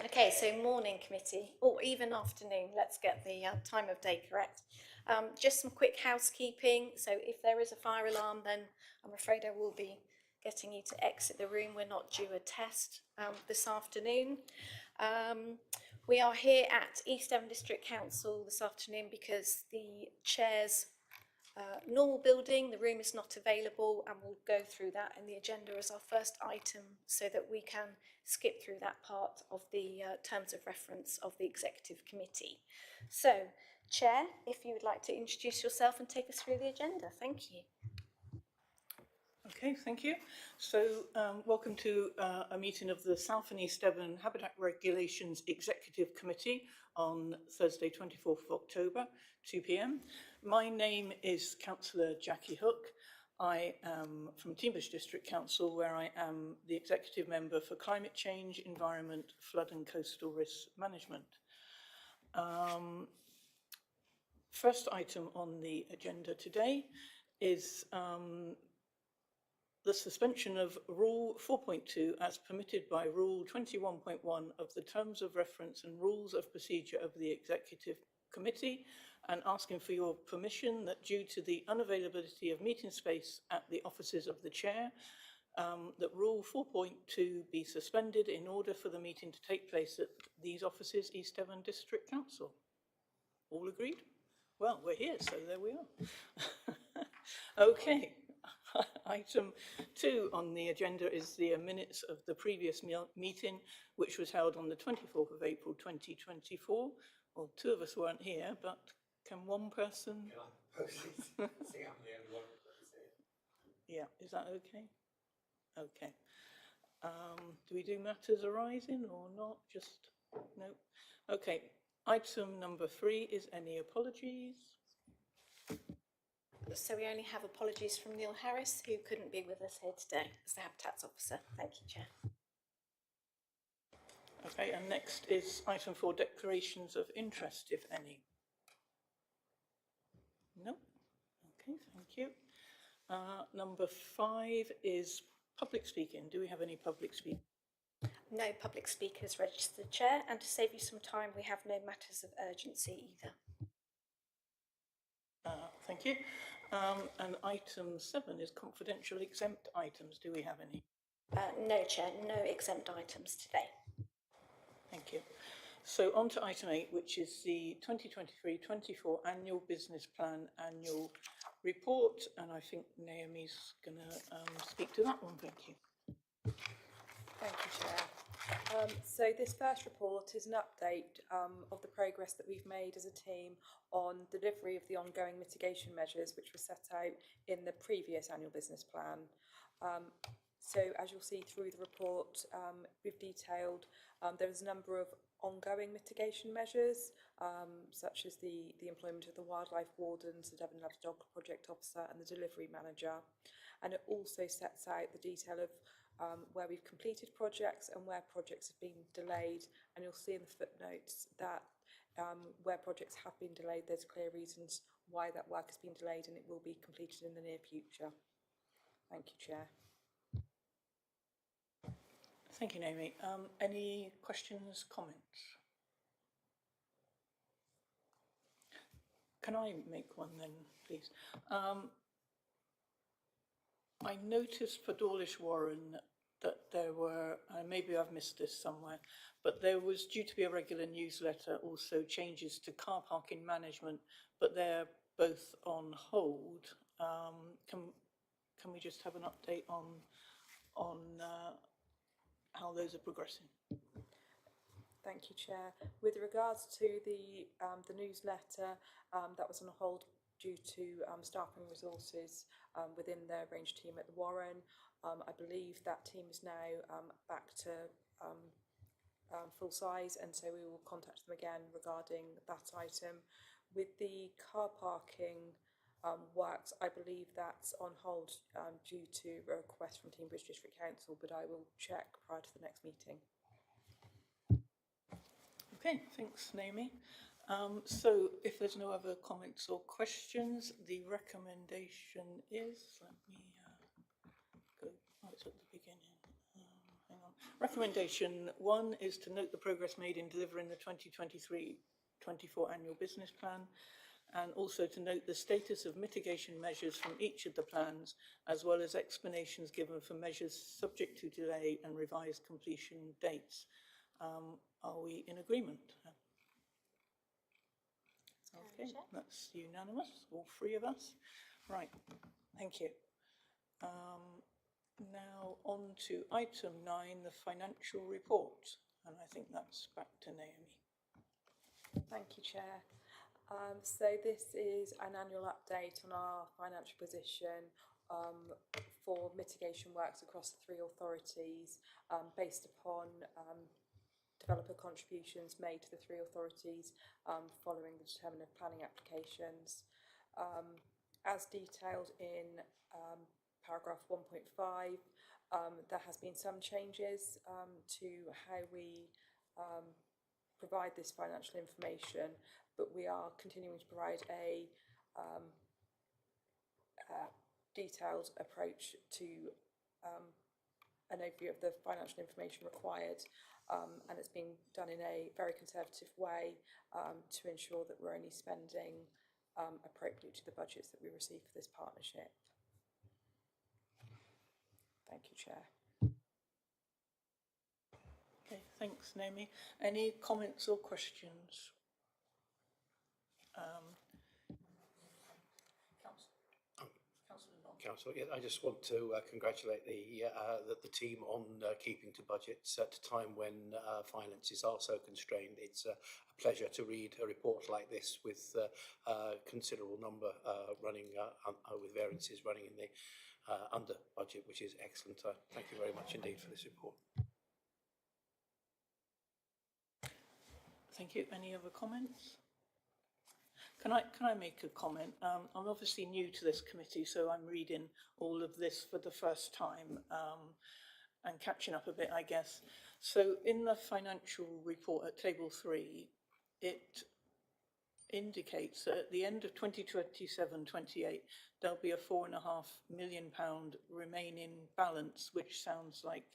Okay, so morning committee, or even afternoon, let's get the time of day correct. Just some quick housekeeping. So if there is a fire alarm, then I'm afraid I will be getting you to exit the room. We're not due a test this afternoon. We are here at East Devon District Council this afternoon because the chair's normal building, the room is not available, and we'll go through that in the agenda as our first item so that we can skip through that part of the terms of reference of the executive committee. So, Chair, if you would like to introduce yourself and take us through the agenda. Thank you. Okay, thank you. So, welcome to a meeting of the South and East Devon Habitat Regulations Executive Committee on Thursday, 24th of October, 2 p.m. My name is Councillor Jackie Hook. I am from Teignmouth District Council, where I am the Executive Member for Climate Change, Environment, Flood and Coastal Risk Management. First item on the agenda today is the suspension of Rule 4.2 as permitted by Rule 21.1 of the Terms of Reference and Rules of Procedure of the Executive Committee, and asking for your permission that due to the unavailability of meeting space at the offices of the Chair, that Rule 4.2 be suspended in order for the meeting to take place at these offices, East Devon District Council. All agreed? Well, we're here, so there we are. Okay. Item 2 on the agenda is the minutes of the previous meeting, which was held on the 24th of April 2024. Well, 2 of us weren't here, but can one person? Can I post it? See, I'm the only one who posts it. Yeah, is that okay? Okay. Do we do matters arising or not? Just, no? Okay. Item number 3 is any apologies? So we only have apologies from Neil Harris, who couldn't be with us here today as the Habitats Officer. Thank you, Chair. Okay, and next is item 4, declarations of interest, if any. No? Okay, thank you. Number 5 is public speaking. Do we have any public speaking? No public speakers registered, Chair, and to save you some time, we have no matters of urgency either. Thank you. And item 7 is confidential exempt items. Do we have any? No, Chair, no exempt items today. Thank you. So on to item 8, which is the 2023-24 Annual Business Plan Annual Report. And I think Naomi's going to speak to that one. Thank you. Thank you, Chair. So this first report is an update of the progress that we've made as a team on delivery of the ongoing mitigation measures which were set out in the previous annual business plan. So as you'll see through the report, we've detailed there's a number of ongoing mitigation measures, such as the employment of the wildlife wardens, the Devon Loves Dog project officer and the delivery manager. And it also sets out the detail of where we've completed projects and where projects have been delayed. And you'll see in the footnotes that where projects have been delayed, there's clear reasons why that work has been delayed and it will be completed in the near future. Thank you, Chair. Thank you, Naomi. Any questions, comments? Can I make one then, please? I noticed for Dawlish Warren that there were, maybe I've missed this somewhere, but there was due to be a regular newsletter, also changes to car parking management, but they're both on hold. Can we just have an update on how those are progressing? Thank you, Chair. With regards to the newsletter, that was on hold due to staffing resources within the range team at the Warren. I believe that team is now back to full size, and so we will contact them again regarding that item. With the car parking works, I believe that's on hold due to a request from Teignmouth District Council, but I will check prior to the next meeting. Okay, thanks, Naomi. So if there's no other comments or questions, the recommendation is, let me go, oh, it's at the beginning, hang on. Recommendation 1 is to note the progress made in delivering the 2023-24 annual business plan, and also to note the status of mitigation measures from each of the plans, as well as explanations given for measures subject to delay and revised completion dates. Are we in agreement? Okay, that's unanimous, all three of us. Right, thank you. Now on to item 9, the financial report, and I think that's back to Naomi. Thank you, Chair. So this is an annual update on our financial position for mitigation works across the 3 authorities based upon developer contributions made to the 3 authorities following the determinative planning applications. As detailed in paragraph 1.5, there has been some changes to how we provide this financial information, but we are continuing to provide a detailed approach to an overview of the financial information required, and it's being done in a very conservative way to ensure that we're only spending appropriately to the budgets that we receive for this partnership. Thank you, Chair. Okay, thanks, Naomi. Any comments or questions? Councillor, yeah, I just want to congratulate the team on keeping to budgets at a time when finances are so constrained. It's a pleasure to read a report like this with a considerable number running with variances running in the under budget, which is excellent. Thank you very much indeed for this report. Thank you. Any other comments? Can I make a comment? I'm obviously new to this committee, so I'm reading all of this for the first time and catching up a bit, I guess. So in the financial report at table 3, it indicates that at the end of 2027-28, there'll be a £4.5 million remaining balance, which sounds like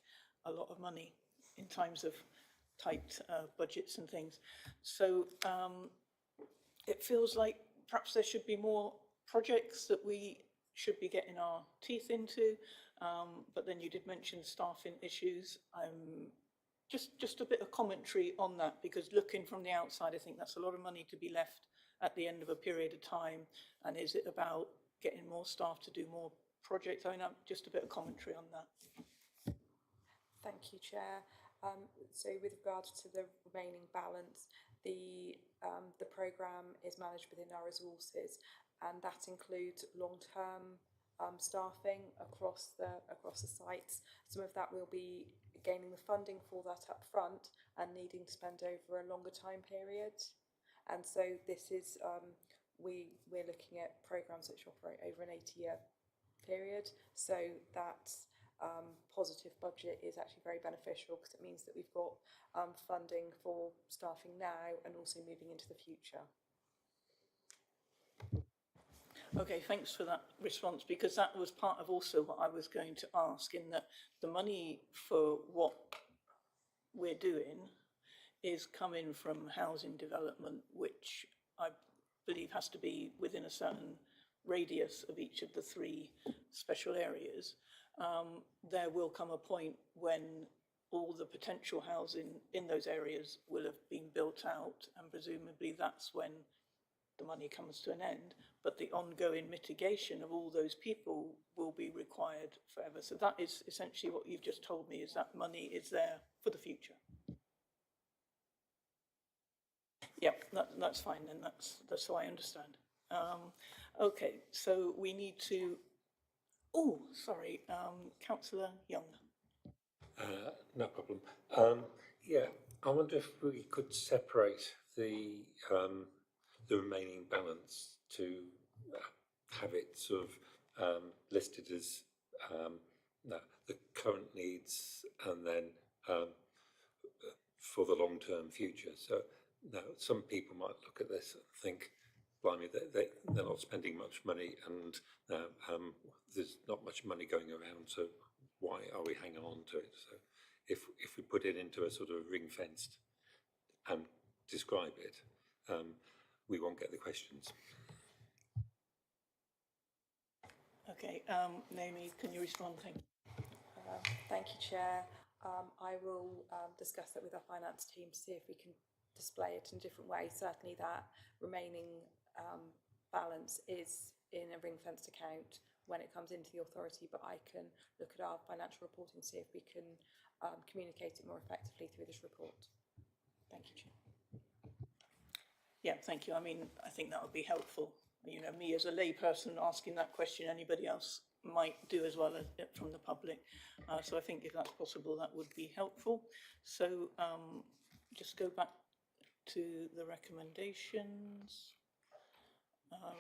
a lot of money in times of tight budgets and things. So it feels like perhaps there should be more projects that we should be getting our teeth into, but then you did mention staffing issues. Just a bit of commentary on that, because looking from the outside, I think that's a lot of money to be left at the end of a period of time. And is it about getting more staff to do more projects? I mean, just a bit of commentary on that. Thank you, Chair. So with regards to the remaining balance, the programme is managed within our resources, and that includes long-term staffing across the sites. Some of that will be gaining the funding for that up front and needing to spend over a longer time period. And so this is we're looking at programmes which operate over an 80-year period, so that positive budget is actually very beneficial, because it means that we've got funding for staffing now and also moving into the future. Okay, thanks for that response, because that was part of also what I was going to ask, in that the money for what we're doing is coming from housing development, which I believe has to be within a certain radius of each of the 3 special areas. There will come a point when all the potential housing in those areas will have been built out, and presumably that's when the money comes to an end, but the ongoing mitigation of all those people will be required forever. So that is essentially what you've just told me, is that money is there for the future. Yep, that's fine, then that's how I understand. Okay, so we need to, oh, sorry, Councillor Young. No problem. Yeah, I wonder if we could separate the remaining balance to have it sort of listed as the current needs, and then for the long-term future. So now some people might look at this and think, blimey, they're not spending much money, and there's not much money going around, so why are we hanging on to it? So if we put it into a sort of ring fenced and describe it, we won't get the questions. Okay, Naomi, can you respond? Thank you. Thank you, Chair. I will discuss that with our finance team to see if we can display it in a different way. Certainly that remaining balance is in a ring-fenced account when it comes into the authority, but I can look at our financial reporting and see if we can communicate it more effectively through this report. Thank you, Chair. Yeah, thank you. I mean, I think that would be helpful. You know, me as a layperson asking that question, anybody else might do as well as from the public. So I think if that's possible, that would be helpful. So just go back to the recommendations.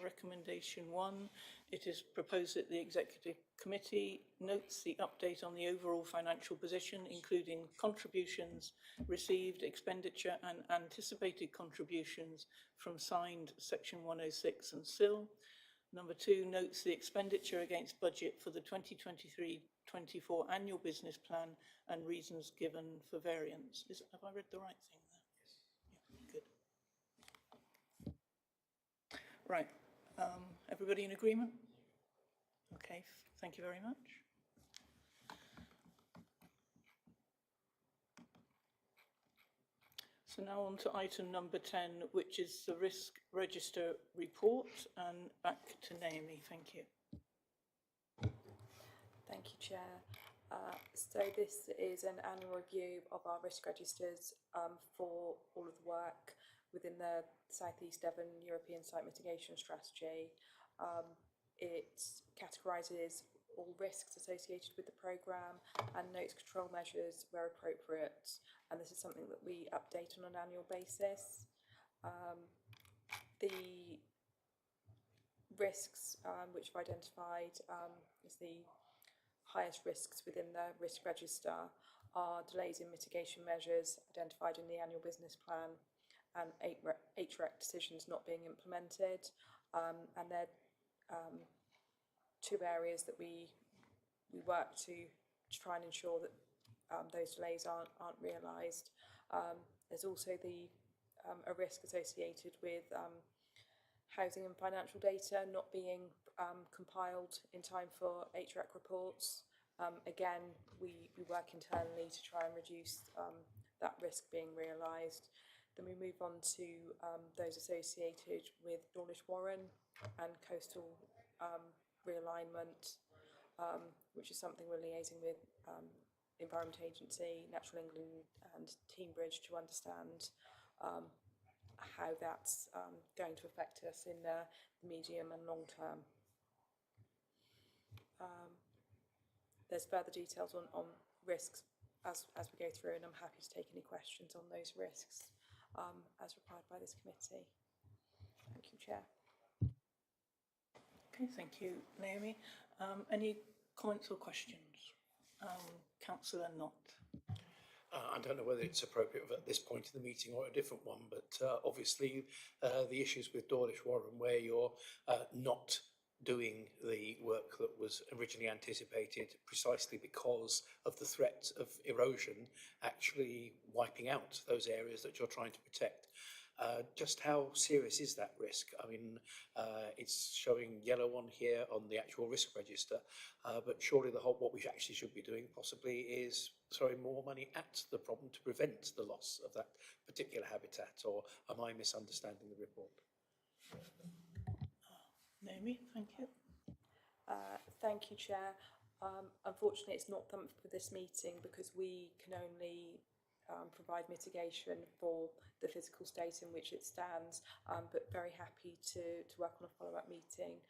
Recommendation 1, it is proposed that the Executive Committee notes the update on the overall financial position, including contributions received, expenditure and anticipated contributions from signed Section 106 and SIL. Number 2, notes the expenditure against budget for the 2023-24 annual business plan and reasons given for variance. Have I read the right thing there? Yes. Yeah, good. Right, everybody in agreement? Okay, thank you very much. So now on to item number 10, which is the risk register report, and back to Naomi, thank you. Thank you, Chair. So this is an annual review of our risk registers for all of the work within the South East Devon European Site Mitigation Strategy. It categorises all risks associated with the programme and notes control measures where appropriate, and this is something that we update on an annual basis. The risks which we've identified as the highest risks within the risk register are delays in mitigation measures identified in the annual business plan and HREC decisions not being implemented, and they're two areas that we work to try and ensure that those delays aren't realised. There's also a risk associated with housing and financial data not being compiled in time for HREC reports. Again, we work internally to try and reduce that risk being realised. Then we move on to those associated with Dawlish Warren and coastal realignment, which is something we're liaising with Environment Agency, Natural England and Teambridge to understand how that's going to affect us in the medium and long term. There's further details on risks as we go through, and I'm happy to take any questions on those risks as required by this committee. Thank you, Chair. Okay, thank you, Naomi. Any comments or questions? Councillor Knott. I don't know whether it's appropriate at this point in the meeting or a different one, but obviously the issues with Dawlish Warren, where you're not doing the work that was originally anticipated precisely because of the threat of erosion actually wiping out those areas that you're trying to protect. Just how serious is that risk? I mean, it's showing yellow on here on the actual risk register, but surely what we actually should be doing possibly is throwing more money at the problem to prevent the loss of that particular habitat, or am I misunderstanding the report? Naomi, thank you. Thank you, Chair. Unfortunately, it's not something for this meeting because we can only provide mitigation for the physical state in which it stands, but very happy to work on a follow-up meeting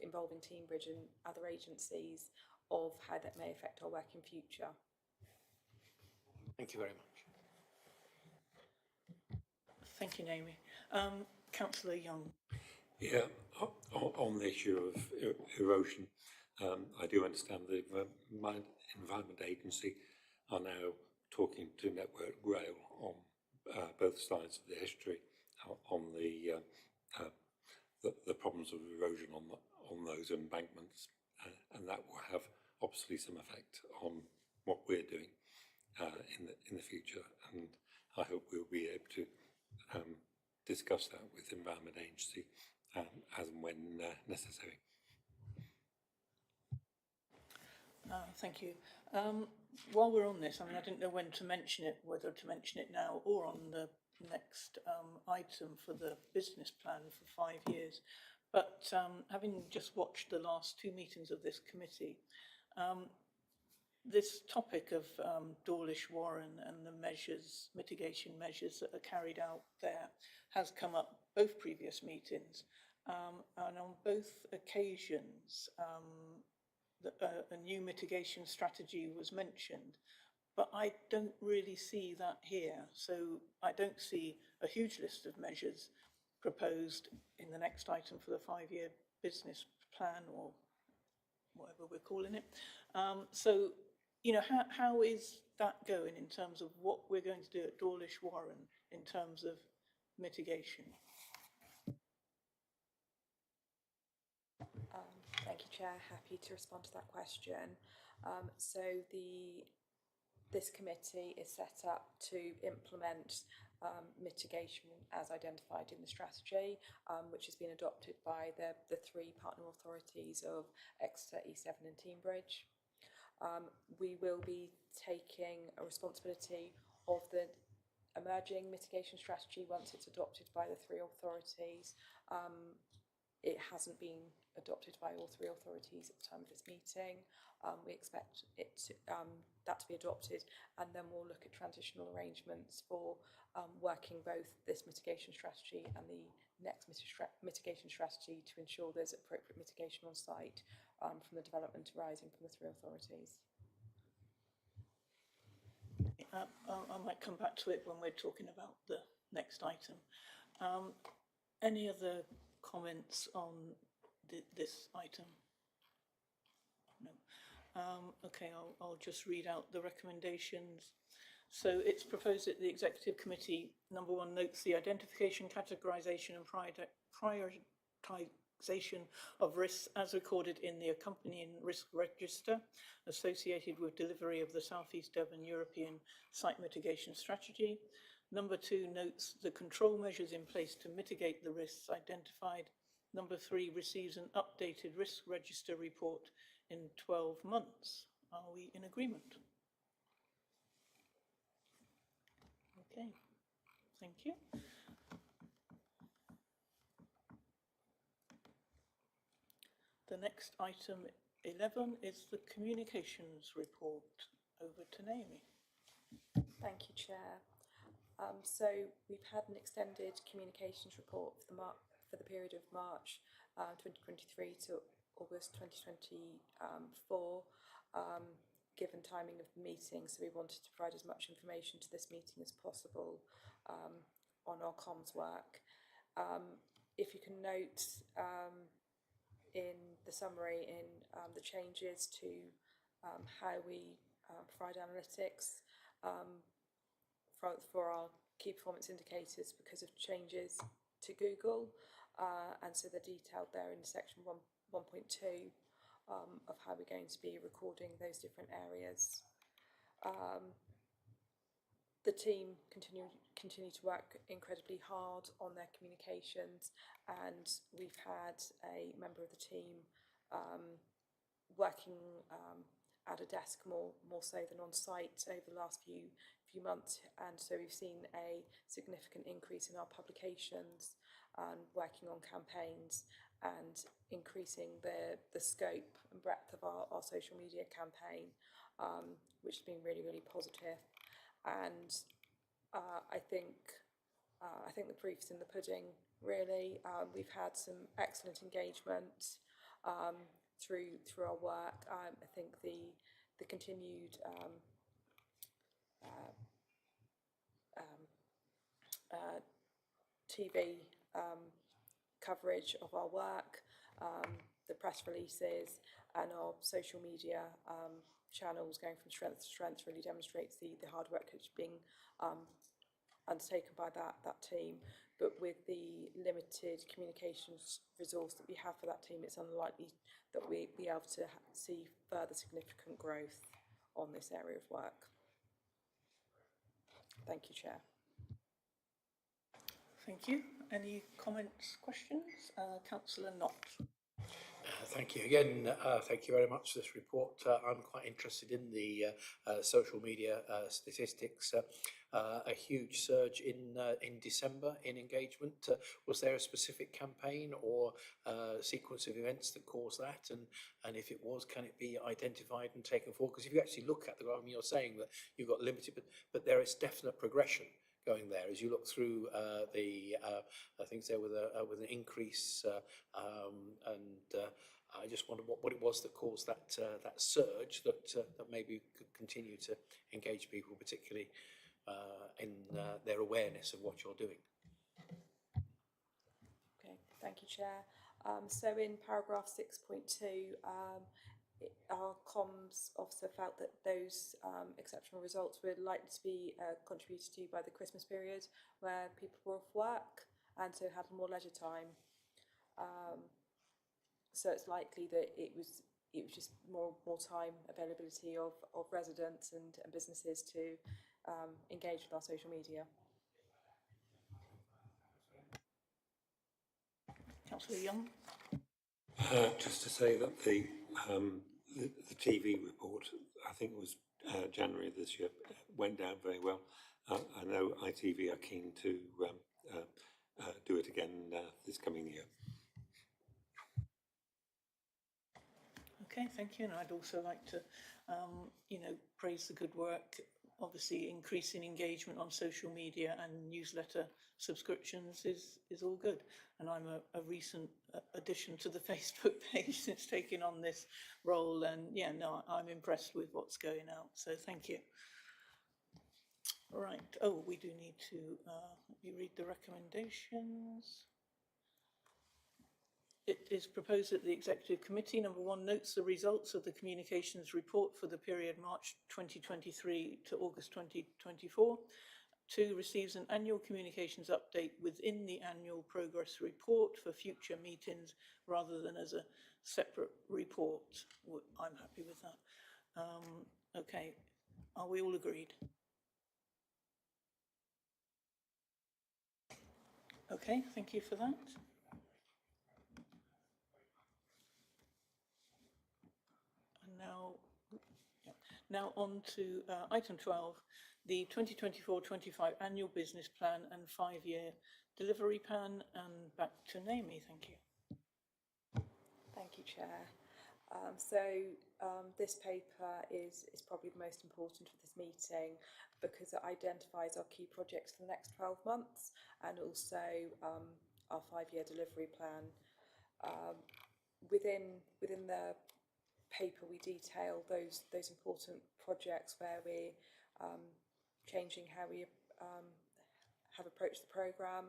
involving Teambridge and other agencies of how that may affect our work in future. Thank you very much. Thank you, Naomi. Councillor Young. Yeah, on the issue of erosion, I do understand the Environment Agency are now talking to Network Rail on both sides of the estuary on the problems of erosion on those embankments, and that will have obviously some effect on what we're doing. in the future, and I hope we'll be able to discuss that with the Environment Agency as and when necessary. Thank you. While we're on this, I mean, I didn't know when to mention it, whether to mention it now or on the next item for the business plan for 5 years. But having just watched the last 2 meetings of this committee, this topic of Dawlish Warren and the measures, mitigation measures that are carried out there has come up both previous meetings. And on both occasions, a new mitigation strategy was mentioned, but I don't really see that here. So I don't see a huge list of measures proposed in the next item for the 5-year business plan, or whatever we're calling it. So, you know, how is that going in terms of what we're going to do at Dawlish Warren in terms of mitigation? Thank you, Chair. Happy to respond to that question. So this committee is set up to implement mitigation as identified in the strategy, which has been adopted by the 3 partner authorities of Exeter, E7 and Teignbridge. We will be taking a responsibility of the emerging mitigation strategy once it's adopted by the 3 authorities. It hasn't been adopted by all 3 authorities at the time of this meeting. We expect that to be adopted, and then we'll look at transitional arrangements for working both this mitigation strategy and the next mitigation strategy to ensure there's appropriate mitigation on site from the development arising from the 3 authorities. I might come back to it when we're talking about the next item. Any other comments on this item? No. Okay, I'll just read out the recommendations. So it's proposed that the Executive Committee, number 1, notes the identification, categorisation and prioritisation of risks as recorded in the accompanying risk register associated with delivery of the South East Devon European Site Mitigation Strategy. Number 2, notes the control measures in place to mitigate the risks identified. Number 3, receives an updated risk register report in 12 months. Are we in agreement? Okay, thank you. The next item 11 is the communications report. Over to Naomi. Thank you, Chair. So we've had an extended communications report for the period of March 2023 to August 2024, given timing of the meeting, so we wanted to provide as much information to this meeting as possible on our comms work. If you can note in the summary in the changes to how we provide analytics for our key performance indicators because of changes to Google, and so they're detailed there in section 1.2 of how we're going to be recording those different areas. The team continue to work incredibly hard on their communications, and we've had a member of the team working at a desk more so than on site over the last few months, and so we've seen a significant increase in our publications and working on campaigns and increasing the scope and breadth of our social media campaign, which has been really positive. And I think the proof's in the pudding, really. We've had some excellent engagement through our work. I think the continued TV coverage of our work, the press releases and our social media channels going from strength to strength really demonstrates the hard work that's being undertaken by that team. But with the limited communications resource that we have for that team, it's unlikely that we'll be able to see further significant growth on this area of work. Thank you, Chair. Thank you. Any comments, questions? Councillor Knott. Thank you again. Thank you very much for this report. I'm quite interested in the social media statistics. A huge surge in December in engagement. Was there a specific campaign or sequence of events that caused that? And if it was, can it be identified and taken forward? Because if you actually look at the graph, you're saying that you've got limited, but there is definite progression going there as you look through the things there with an increase and I just wondered what it was that caused that surge that maybe could continue to engage people, particularly in their awareness of what you're doing. Okay, thank you, Chair. So in paragraph 6.2, our comms officer felt that those exceptional results were likely to be contributed to by the Christmas period, where people were off work and so had more leisure time. So it's likely that it was just more time availability of residents and businesses to engage with our social media. Councillor Young. Just to say that the TV report, I think it was January this year, went down very well. I know ITV are keen to do it again this coming year. Okay, thank you. And I'd also like to, praise the good work. Obviously, increasing engagement on social media and newsletter subscriptions is all good. And I'm a recent addition to the Facebook page since taking on this role. And yeah, no, I'm impressed with what's going out. So thank you. All right. Oh, we do need to, let me read the recommendations. It is proposed that the Executive Committee, number 1, notes the results of the communications report for the period March 2023 to August 2024. 2, receives an annual communications update within the annual progress report for future meetings rather than as a separate report. I'm happy with that. Okay, are we all agreed? Okay, thank you for that. Now on to item 12, the 2024-25 annual business plan and 5-year delivery plan. And back to Naomi, thank you. Thank you, Chair. This paper is probably the most important for this meeting because it identifies our key projects for the next 12 months and also our 5-year delivery plan. Within the paper we detail those important projects where we're changing how we have approached the programme.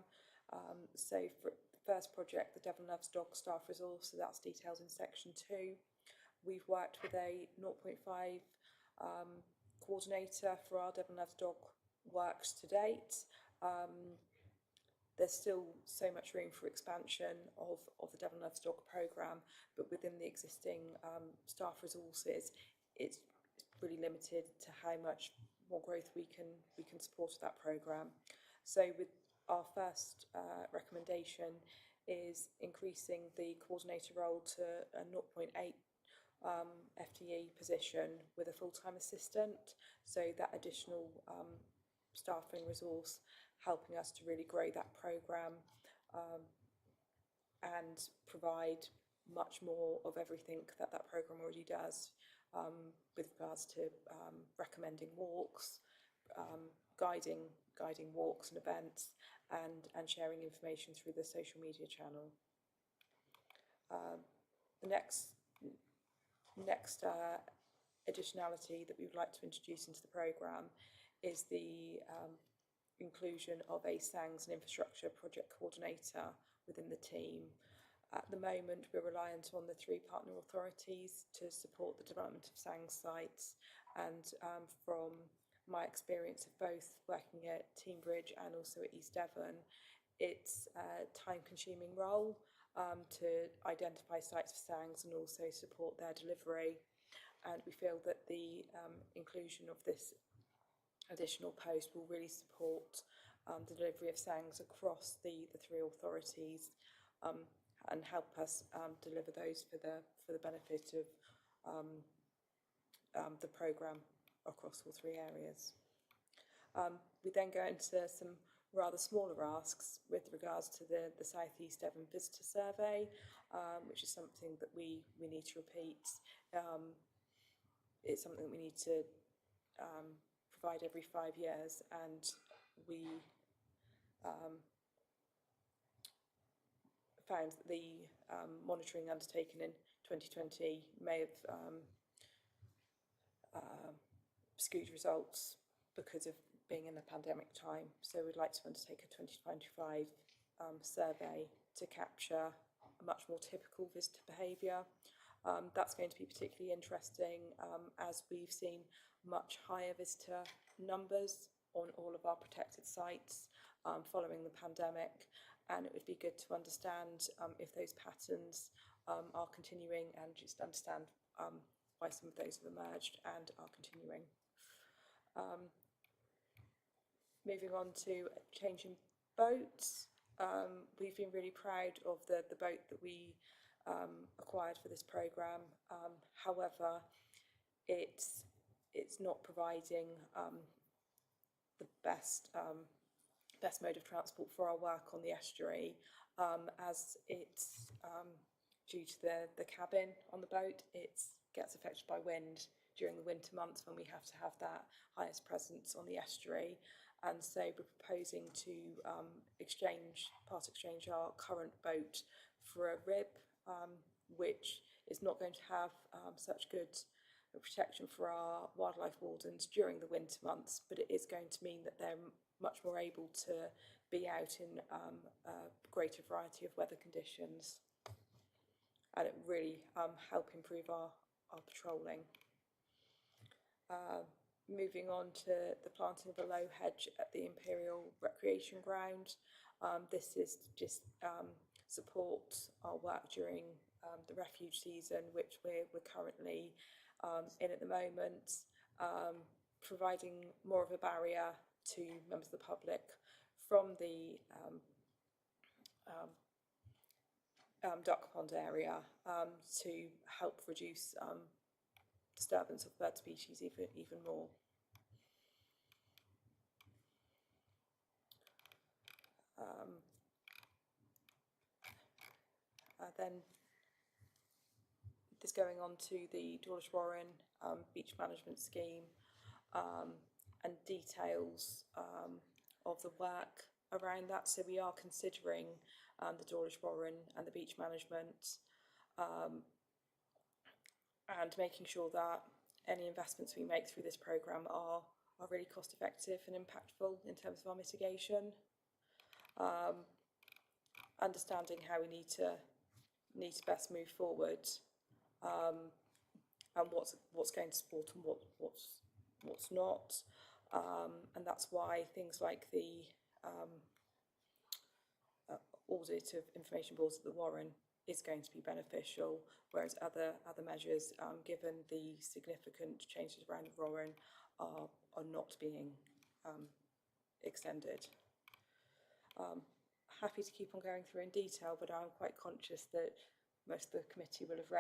So for the first project, the Devon Loves Dog staff resource, so that's detailed in section 2. We've worked with a 0.5 coordinator for our Devon Loves Dog works to date. There's still so much room for expansion of the Devon Loves Dog programme, but within the existing staff resources, it's really limited to how much more growth we can support that programme. So with our first recommendation is increasing the coordinator role to a 0.8 FTE position with a full-time assistant, so that additional staffing resource helping us to really grow that programme and provide much more of everything that programme already does with regards to recommending walks, guiding walks and events, and sharing information through the social media channel. The next additionality that we would like to introduce into the programme is the inclusion of a SANGS and infrastructure project coordinator within the team. At the moment, we're reliant on the 3 partner authorities to support the development of SANGS sites, and from my experience of both working at Teambridge and also at East Devon, it's a time-consuming role to identify sites for SANGS and also support their delivery. And we feel that the inclusion of this additional post will really support the delivery of SANGs across the three authorities, and help us deliver those for the benefit of the programme across all three areas. We then go into some rather smaller asks with regards to the South East Devon Visitor Survey, which is something that we need to repeat. It's something that we need to provide every 5 years, and we found that the monitoring undertaken in 2020 may have skewed results because of being in the pandemic time. So we'd like to undertake a 2025 survey to capture a much more typical visitor behaviour. That's going to be particularly interesting as we've seen much higher visitor numbers on all of our protected sites following the pandemic, and it would be good to understand if those patterns are continuing, and just understand why some of those have emerged and are continuing. Moving on to changing boats, we've been really proud of the boat that we acquired for this programme. However, it's not providing the best mode of transport for our work on the estuary, as it's due to the cabin on the boat. It gets affected by wind during the winter months when we have to have that highest presence on the estuary. And so we're proposing to part exchange our current boat for a rib, which is not going to have such good protection for our wildlife wardens during the winter months, but it is going to mean that they're much more able to be out in a greater variety of weather conditions, and it really help improve our patrolling. Moving on to the planting of a low hedge at the Imperial Recreation Ground. This is just support our work during the refuge season, which we're currently in at the moment, providing more of a barrier to members of the public from the duck pond area, to help reduce disturbance of bird species even more. Then this going on to the Dawlish Warren beach management scheme, and details of the work around that. So we are considering the Dawlish Warren and the beach management, and making sure that any investments we make through this programme are really cost effective and impactful in terms of our mitigation. Understanding how we need to best move forward, and what's going to support and what's not, and that's why things like the audit of information boards at the Warren is going to be beneficial, whereas other measures, given the significant changes around the Warren, are not being extended. Happy to keep on going through in detail, but I'm quite conscious that most of the committee will have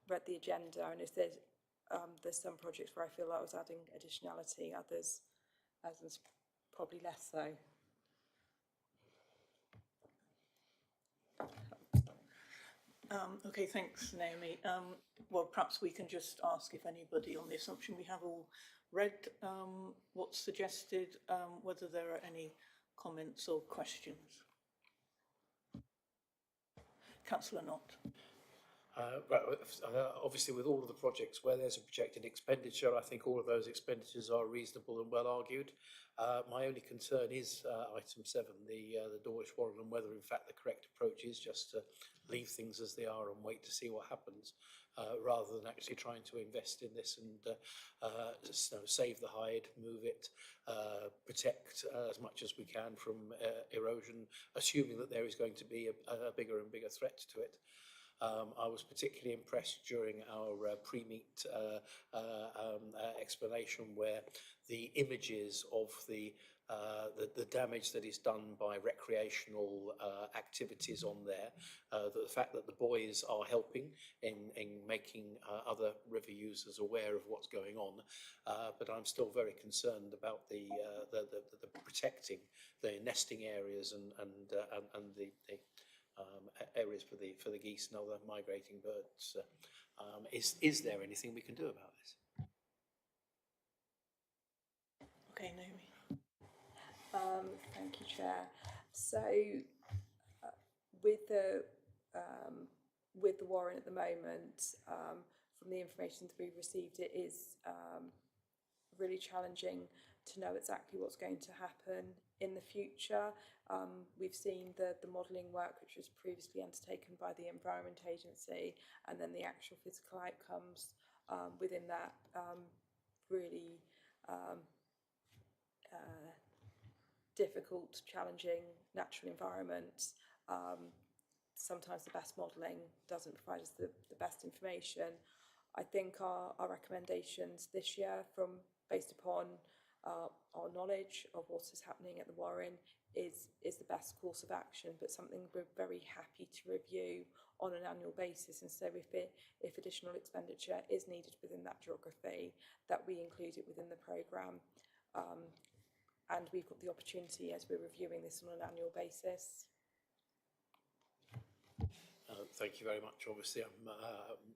read the agenda, and if there's some projects where I feel like I was adding additionality, others probably less so. Okay, thanks, Naomi. Well, perhaps we can just ask if anybody, on the assumption we have all read what's suggested, whether there are any comments or questions. Councillor Knott. Obviously, with all of the projects where there's a projected expenditure, I think all of those expenditures are reasonable and well argued. My only concern is item 7, the Dawlish Warren, and whether in fact the correct approach is just to leave things as they are and wait to see what happens, rather than actually trying to invest in this and save the hide, move it, protect as much as we can from erosion, assuming that there is going to be a bigger and bigger threat to it. I was particularly impressed during our pre-meet explanation where the images of the damage that is done by recreational activities on there, the fact that the boys are helping in making other river users aware of what's going on, but I'm still very concerned about the protecting the nesting areas and the areas for the geese and other migrating birds. Is there anything we can do about this? Okay, Naomi. Thank you, Chair. So, with the warrant at the moment, from the information that we've received, it is really challenging to know exactly what's going to happen in the future. We've seen the modelling work which was previously undertaken by the Environment Agency, and then the actual physical outcomes within that really difficult, challenging natural environment. Sometimes the best modelling doesn't provide us the best information. I think our recommendations this year, based upon our knowledge of what is happening at the Warren, is the best course of action, but something we're very happy to review on an annual basis. And so if additional expenditure is needed within that geography, that we include it within the programme. And we've got the opportunity as we're reviewing this on an annual basis. Thank you very much. Obviously, I'm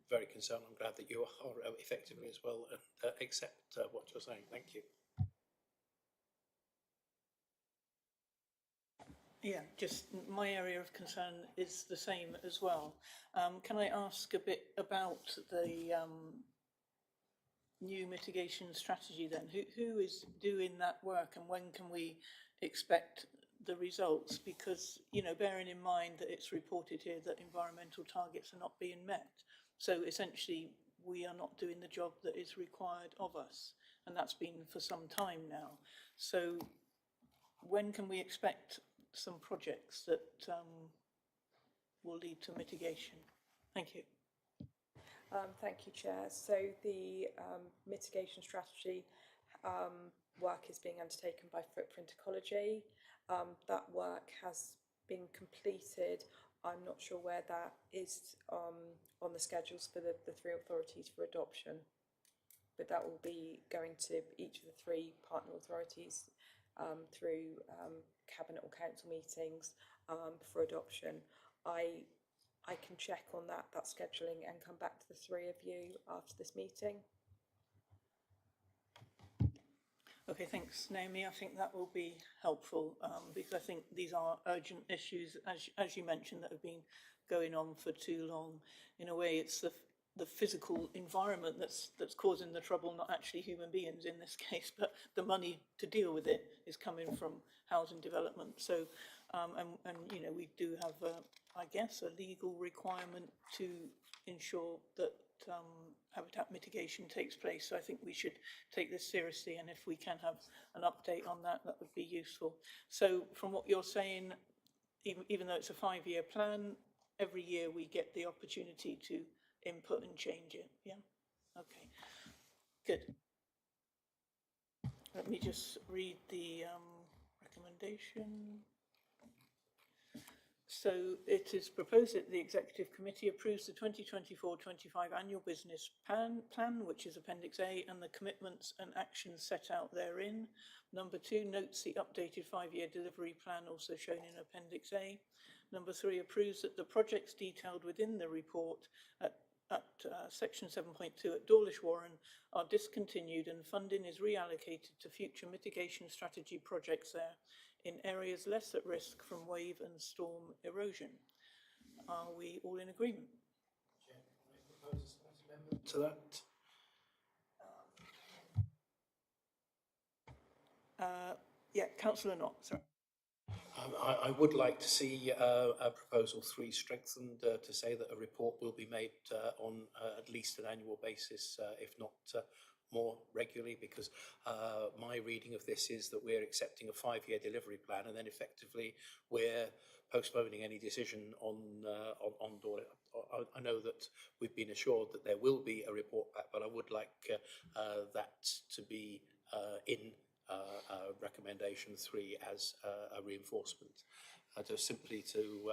very concerned. I'm glad that you are effectively as well and accept what you're saying. Thank you. Yeah, just my area of concern is the same as well. Can I ask a bit about the new mitigation strategy then? Who is doing that work, and when can we expect the results? Because, you know, bearing in mind that it's reported here that environmental targets are not being met. So essentially we are not doing the job that is required of us, and that's been for some time now. So when can we expect some projects that will lead to mitigation? Thank you. Thank you, Chair. So the mitigation strategy work is being undertaken by Footprint Ecology. That work has been completed. I'm not sure where that is on the schedules for the three authorities for adoption, but that will be going to each of the three partner authorities through Cabinet or Council meetings for adoption. I can check on that scheduling and come back to the three of you after this meeting. Okay, thanks, Naomi. I think that will be helpful because I think these are urgent issues, as you mentioned, that have been going on for too long. In a way, it's the physical environment that's causing the trouble, not actually human beings in this case, but the money to deal with it is coming from housing development. So, and you know, we do have, I guess, a legal requirement to ensure that habitat mitigation takes place. So I think we should take this seriously, and if we can have an update on that, that would be useful. So from what you're saying, even though it's a 5-year plan, every year we get the opportunity to input and change it. Yeah, okay, good. Let me just read the recommendation. So it is proposed that the Executive Committee approves the 2024-25 annual business plan, which is Appendix A, and the commitments and actions set out therein. Number 2, notes the updated 5-year delivery plan, also shown in Appendix A. Number 3, approves that the projects detailed within the report at section 7.2 at Dawlish Warren are discontinued and funding is reallocated to future mitigation strategy projects there in areas less at risk from wave and storm erosion. Are we all in agreement? Chair, can I propose a slight amendment to that? Yeah, Councillor Knott, sorry. I would like to see proposal 3 strengthened to say that a report will be made on at least an annual basis, if not more regularly, because my reading of this is that we're accepting a 5-year delivery plan, and then effectively we're postponing any decision on Dora. I know that we've been assured that there will be a report back, but I would like that to be in recommendation 3 as a reinforcement. Just simply to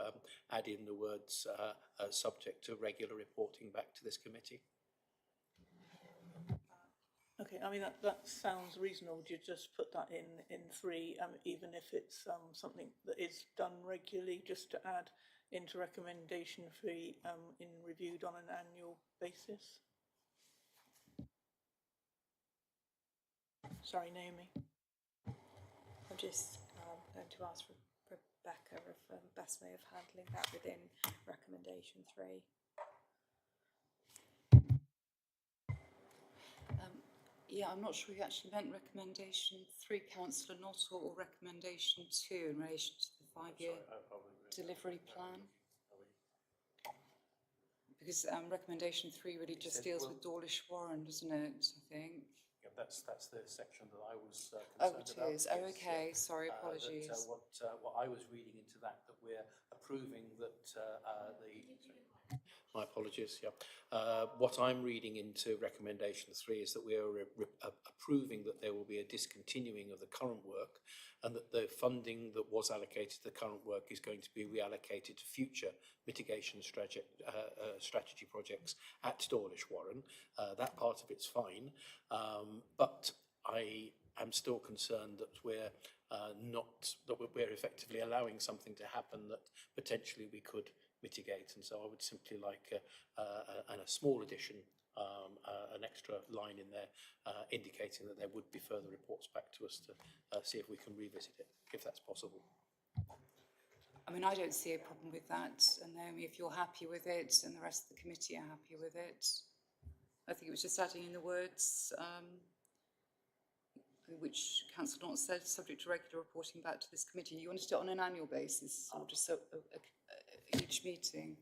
add in the words subject to regular reporting back to this committee. Okay, I mean, that sounds reasonable. You just put that in 3, even if it's something that is done regularly, just to add into recommendation 3 in reviewed on an annual basis. Sorry, Naomi. I'm just going to ask Rebecca of best way of handling that within recommendation 3. Yeah, I'm not sure you actually meant recommendation 3, councillor Not, or recommendation 2 in relation to the 5-year delivery plan. Because recommendation 3 really just deals with Dawlish Warren, doesn't it, I think? Yeah, that's the section that I was concerned about. It is. Oh, okay. Sorry, apologies. What I was reading into that we're approving that my apologies. Yeah. What I'm reading into recommendation 3 is that we are approving that there will be a discontinuing of the current work, and that the funding that was allocated to the current work is going to be reallocated to future mitigation strategy projects at Dawlish Warren. That part of it's fine, but I am still concerned that we're we're effectively allowing something to happen that potentially we could mitigate, and so I would simply like a small addition, an extra line in there indicating that there would be further reports back to us to see if we can revisit it, if that's possible. I mean, I don't see a problem with that, and Naomi, if you're happy with it and the rest of the committee are happy with it, I think it was just adding in the words which Councillor Naught said, subject to regular reporting back to this committee. You want to do it on an annual basis, or just each meeting?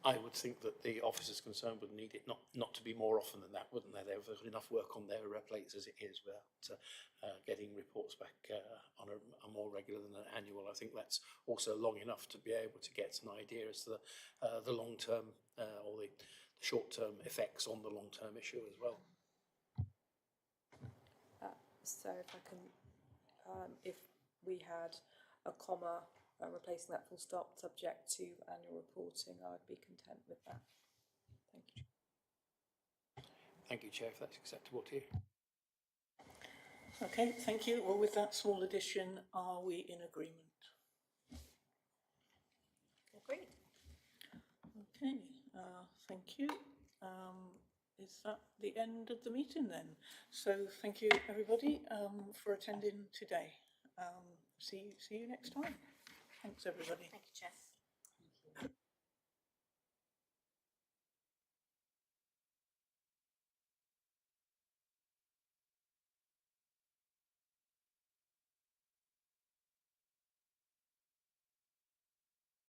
I would think that the officers concerned would need it not to be more often than that, wouldn't they? There's enough work on their plates as it is without getting reports back on a more regular than an annual. I think that's also long enough to be able to get an idea as to the long-term or the short-term effects on the long-term issue as well. So if I can, if we had a comma replacing that full stop, subject to annual reporting, I would be content with that. Thank you. Thank you, Chair, if that's acceptable to you. Okay, thank you. Well, with that small addition, are we in agreement? Agreed. Okay, thank you. Is that the end of the meeting then? So thank you everybody for attending today. See you next time. Thanks everybody. Thank you, Chair.